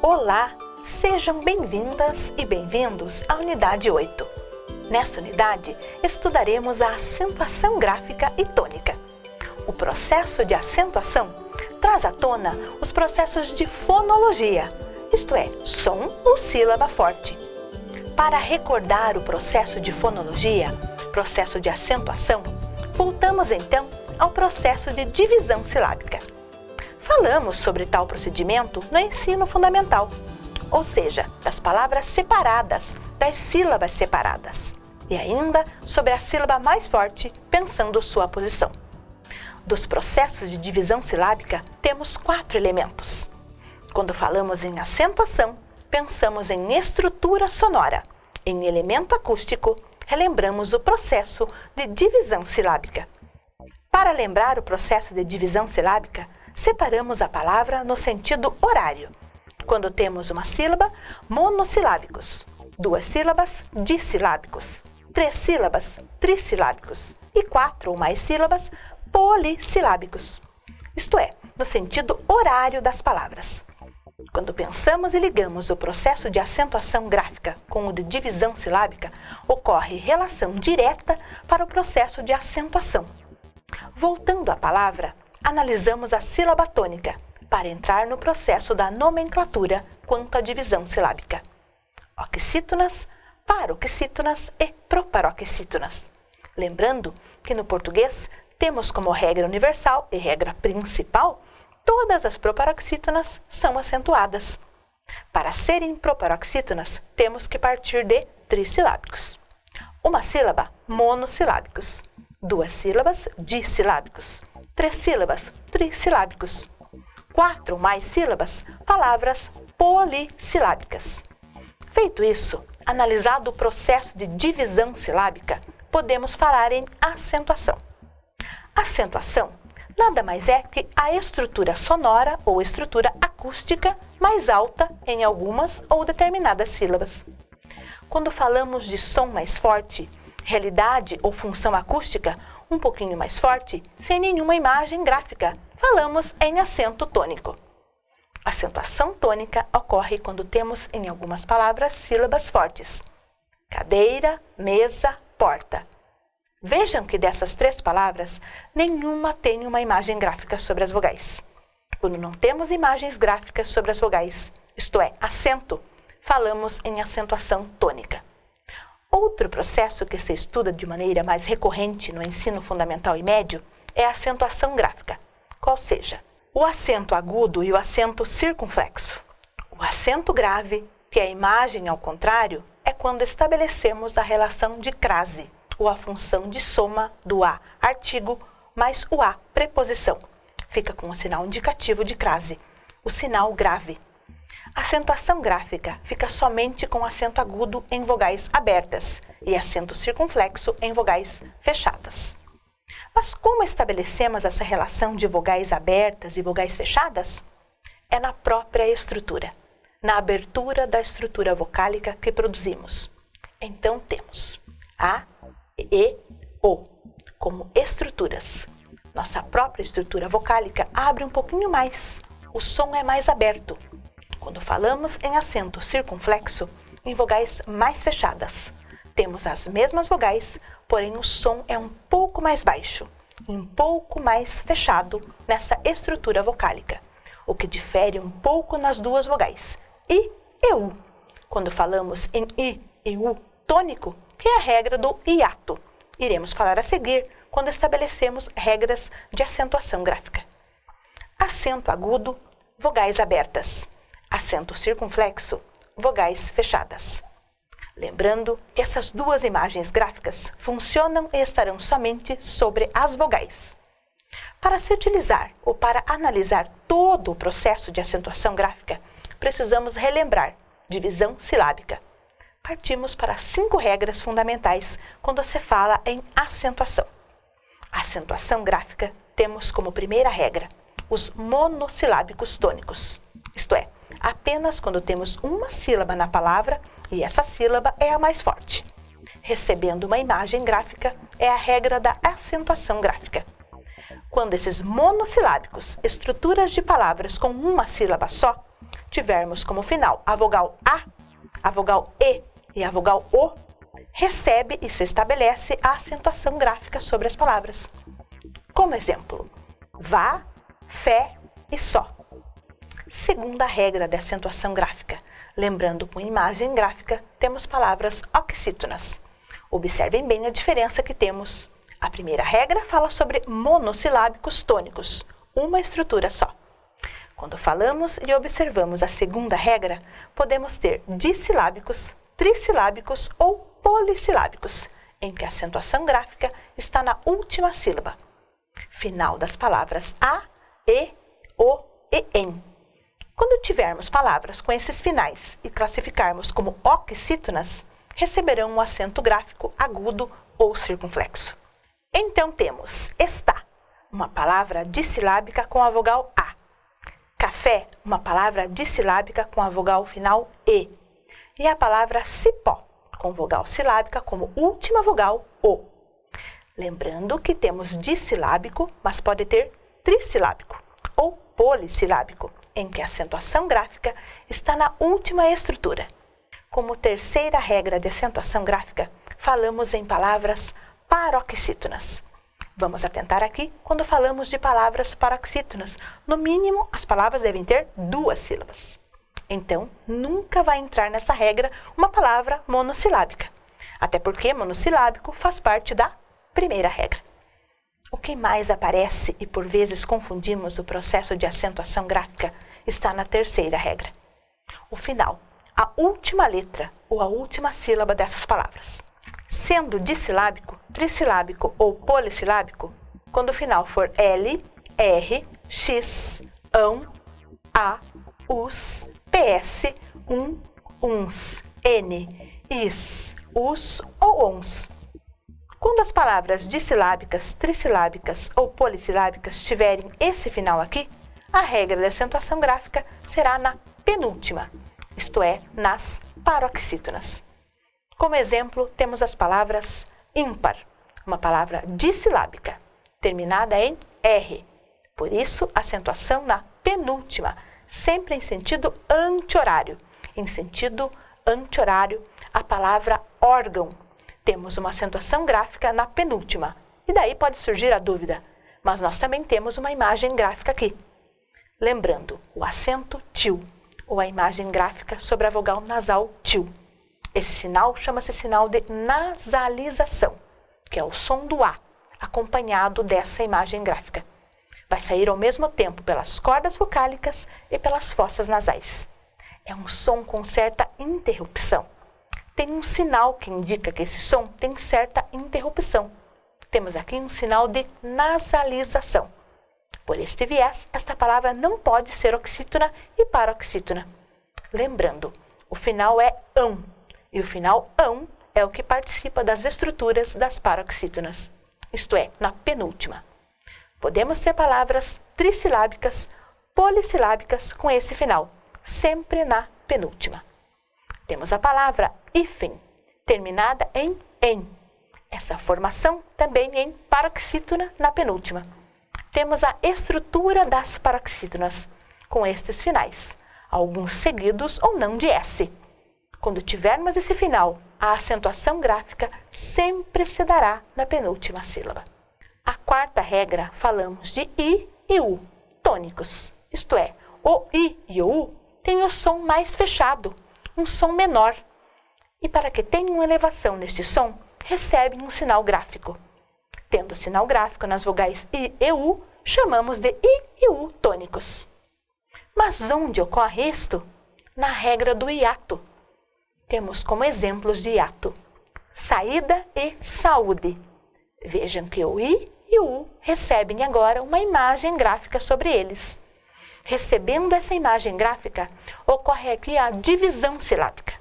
Olá, sejam bem-vindas e bem-vindos à unidade 8. Nesta unidade, estudaremos a acentuação gráfica e tônica. O processo de acentuação traz à tona os processos de fonologia, isto é, som ou sílaba forte. Para recordar o processo de fonologia, processo de acentuação, voltamos então ao processo de divisão silábica. Falamos sobre tal procedimento no ensino fundamental, ou seja, das palavras separadas, das sílabas separadas, e ainda sobre a sílaba mais forte, pensando sua posição. Dos processos de divisão silábica, temos 4 elementos. Quando falamos em acentuação, pensamos em estrutura sonora. Em elemento acústico, relembramos o processo de divisão silábica. Para lembrar o processo de divisão silábica, separamos a palavra no sentido horário. Quando temos uma sílaba, monossilábicos, 2 sílabas, dissilábicos, 3 sílabas, trissilábicos e 4 ou mais sílabas, polissilábicos. Isto é, no sentido horário das palavras. Quando pensamos e ligamos o processo de acentuação gráfica com o de divisão silábica, ocorre relação direta para o processo de acentuação. Voltando à palavra, analisamos a sílaba tônica para entrar no processo da nomenclatura quanto à divisão silábica. Oxítonas, paroxítonas e proparoxítonas. Lembrando que no português temos como regra universal e regra principal todas as proparoxítonas são acentuadas. Para serem proparoxítonas, temos que partir de trissilábicos. Uma sílaba, monossilábicos. 2 sílabas, dissilábicos. 3 sílabas, trissilábicos. 4 ou mais sílabas, palavras polissilábicas. Feito isso, analisado o processo de divisão silábica, podemos falar em acentuação. Acentuação nada mais é que a estrutura sonora ou estrutura acústica mais alta em algumas ou determinadas sílabas. Quando falamos de som mais forte, realidade ou função acústica um pouquinho mais forte, sem nenhuma imagem gráfica, falamos em acento tônico. Acentuação tônica ocorre quando temos em algumas palavras sílabas fortes. Cadeira, mesa, porta. Vejam que dessas 3 palavras, nenhuma tem uma imagem gráfica sobre as vogais. Quando não temos imagens gráficas sobre as vogais, isto é, acento, falamos em acentuação tônica. Outro processo que se estuda de maneira mais recorrente no ensino fundamental e médio é a acentuação gráfica, qual seja, o acento agudo e o acento circunflexo. O acento grave, que é a imagem ao contrário, é quando estabelecemos a relação de crase, ou a função de soma do A, artigo, mais o A, preposição. Fica com o sinal indicativo de crase, o sinal grave. A acentuação gráfica fica somente com acento agudo em vogais abertas e acento circunflexo em vogais fechadas. Mas como estabelecemos essa relação de vogais abertas e vogais fechadas? É na própria estrutura, na abertura da estrutura vocálica que produzimos. Então temos A, E, O como estruturas. Nossa própria estrutura vocálica abre um pouquinho mais, o som é mais aberto. Quando falamos em acento circunflexo, em vogais mais fechadas, temos as mesmas vogais, porém o som é um pouco mais baixo, um pouco mais fechado nessa estrutura vocálica, o que difere um pouco nas 2 vogais, I e U. Quando falamos em I e U tônico, que é a regra do hiato, iremos falar a seguir quando estabelecemos regras de acentuação gráfica. Acento agudo, vogais abertas. Acento circunflexo, vogais fechadas. Lembrando que essas 2 imagens gráficas funcionam e estarão somente sobre as vogais. Para se utilizar ou para analisar todo o processo de acentuação gráfica, precisamos relembrar divisão silábica. Partimos para 5 regras fundamentais quando se fala em acentuação. Acentuação gráfica temos como primeira regra os monossilábicos tônicos, isto é, apenas quando temos uma sílaba na palavra e essa sílaba é a mais forte. Recebendo uma imagem gráfica é a regra da acentuação gráfica. Quando esses monossilábicos, estruturas de palavras com uma sílaba só, tivermos como final a vogal E e a vogal O, recebe e se estabelece a acentuação gráfica sobre as palavras. Como exemplo, vá, fé e só. Segunda regra de acentuação gráfica. Lembrando, com imagem gráfica, temos palavras oxítonas. Observem bem a diferença que temos. A primeira regra fala sobre monossilábicos tônicos, uma estrutura só. Quando falamos e observamos a segunda regra, podemos ter dissilábicos, trissilábicos ou polissilábicos, em que a acentuação gráfica está na última sílaba. Final das palavras a, e, o e em. Quando tivermos palavras com esses finais e classificarmos como oxítonas, receberão um acento gráfico agudo ou circunflexo. Então temos está, uma palavra dissilábica com a vogal A. Café, uma palavra dissilábica com a vogal final E. E a palavra cipó, com vogal silábica como última vogal O. Lembrando que temos dissilábico, mas pode ter trissilábico ou polissilábico, em que a acentuação gráfica está na última estrutura. Como terceira regra de acentuação gráfica, falamos em palavras paroxítonas. Vamos atentar aqui quando falamos de palavras paroxítonas. No mínimo, as palavras devem ter 2 sílabas. Então, nunca vai entrar nessa regra uma palavra monossilábica, até porque monossilábico faz parte da primeira regra. O que mais aparece e por vezes confundimos o processo de acentuação gráfica está na terceira regra. O final, a última letra ou a última sílaba dessas palavras. Sendo dissilábico, trissilábico ou polissilábico, quando o final for L, R, X, ão, A, us, PS, uns, N, is, us ou ons. Quando as palavras dissilábicas, trissilábicas ou polissilábicas tiverem esse final aqui, a regra de acentuação gráfica será na penúltima, isto é, nas paroxítonas. Como exemplo, temos as palavras ímpar, uma palavra dissilábica, terminada em R. Por isso, acentuação na penúltima, sempre em sentido anti-horário. Em sentido anti-horário, a palavra órgão. Temos uma acentuação gráfica na penúltima. E daí pode surgir a dúvida, mas nós também temos uma imagem gráfica aqui. Lembrando, o acento til, ou a imagem gráfica sobre a vogal nasal til. Esse sinal chama-se sinal de nasalização, que é o som do A, acompanhado dessa imagem gráfica. Vai sair ao mesmo tempo pelas cordas vocálicas e pelas fossas nasais. É um som com certa interrupção. Tem um sinal que indica que esse som tem certa interrupção. Temos aqui um sinal de nasalização. Por este viés, esta palavra não pode ser oxítona e paroxítona. Lembrando, o final é ão, e o final ão é o que participa das estruturas das paroxítonas, isto é, na penúltima. Podemos ter palavras trissilábicas, polissilábicas com esse final, sempre na penúltima. Temos a palavra hífen, terminada em en. Essa formação também em paroxítona na penúltima. Temos a estrutura das paroxítonas, com estes finais, alguns seguidos ou não de S. Quando tivermos esse final, a acentuação gráfica sempre se dará na penúltima sílaba. A quarta regra, falamos de I e U, tônicos, isto é, o I e o U têm o som mais fechado, um som menor. E para que tenham elevação neste som, recebem um sinal gráfico. Tendo sinal gráfico nas vogais I e U, chamamos de I e U tônicos. Mas onde ocorre isto? Na regra do hiato. Temos como exemplos de hiato saída e saúde. Vejam que o I e o U recebem agora uma imagem gráfica sobre eles. Recebendo essa imagem gráfica, ocorre aqui a divisão silábica.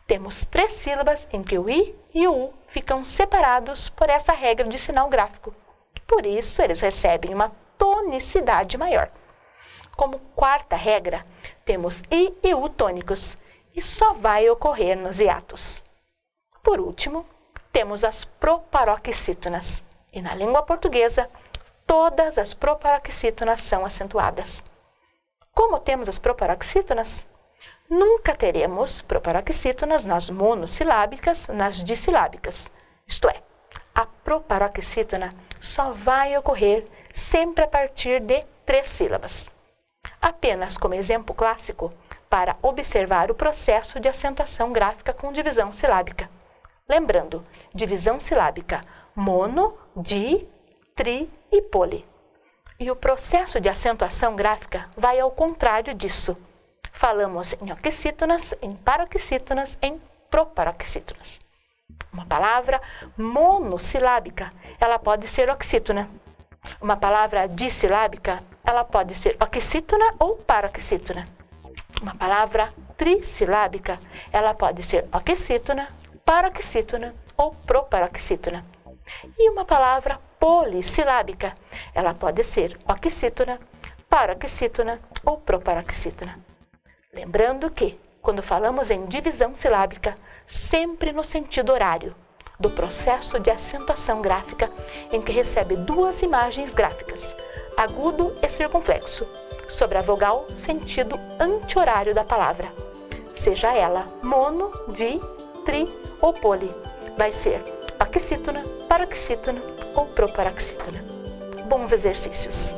Temos 3 sílabas em que o I e o U ficam separados por essa regra de sinal gráfico. Por isso, eles recebem uma tonicidade maior. Como quarta regra, temos I e U tônicos, e só vai ocorrer nos hiatos. Por último, temos as proparoxítonas, e na língua portuguesa, todas as proparoxítonas são acentuadas. Como temos as proparoxítonas? Nunca teremos proparoxítonas nas monossilábicas, nas dissilábicas. Isto é, a proparoxítona só vai ocorrer sempre a partir de 3 sílabas. Apenas como exemplo clássico para observar o processo de acentuação gráfica com divisão silábica. Lembrando, divisão silábica mono, di, tri e poli. E o processo de acentuação gráfica vai ao contrário disso. Falamos em oxítonas, em paroxítonas, em proparoxítonas. Uma palavra monossilábica, ela pode ser oxítona. Uma palavra dissilábica, ela pode ser oxítona ou paroxítona. Uma palavra trissilábica, ela pode ser oxítona, paroxítona ou proparoxítona. E uma palavra polissilábica, ela pode ser oxítona, paroxítona ou proparoxítona. Lembrando que, quando falamos em divisão silábica, sempre no sentido horário do processo de acentuação gráfica em que recebe 2 imagens gráficas, agudo e circunflexo, sobre a vogal sentido anti-horário da palavra. Seja ela mono, di, tri ou poli, vai ser oxítona, paroxítona ou proparoxítona. Bons exercícios!